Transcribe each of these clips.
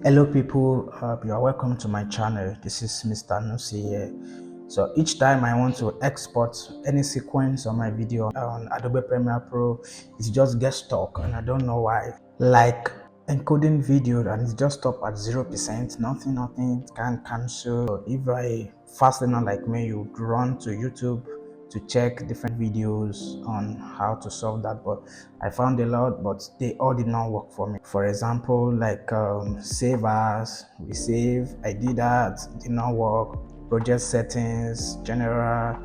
Hello people, you are welcome to my channel. This is Mr. Nusi here. So each time I want to export any sequence on my video on Adobe Premiere Pro, it just gets stuck and I don't know why. Like encoding video and it's just stop at 0%, nothing can cancel. So if I fast learner like me, you run to YouTube to check different videos on how to solve that, but I found a lot, but they all did not work for me. For example, like save as, we save, I did that, it did not work. Project settings, general,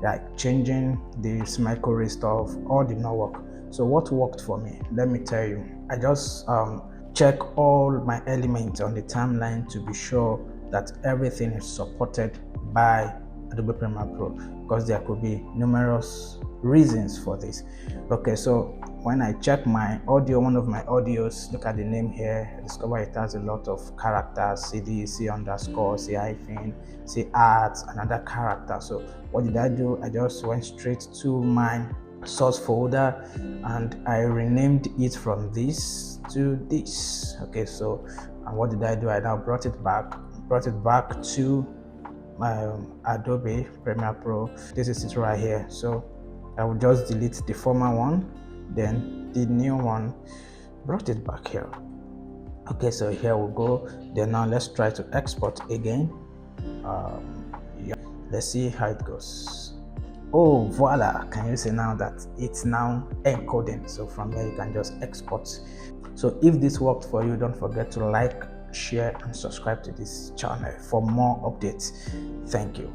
like changing this micro stuff, all did not work. So what worked for me, let me tell you, I just check all my elements on the timeline to be sure that everything is supported by Adobe Premiere Pro, because there could be numerous reasons for this. Okay, so when I check my audio, one of my audios, look at the name here, I discover it has a lot of characters, CD, C underscore, C hyphen, C art, another character. So what did I do? I just went straight to my source folder and I renamed it from this to this. Okay, so and what did I do? I now brought it back to my Adobe Premiere Pro. This is it right here. So I will just delete the former one, then the new one, brought it back here. Okay, so here we go. Then now let's try to export again. Yeah. Let's see how it goes. Oh, voila, can you see now that it's now encoding? So from here you can just export. So if this worked for you, don't forget to like, share and subscribe to this channel for more updates. Thank you.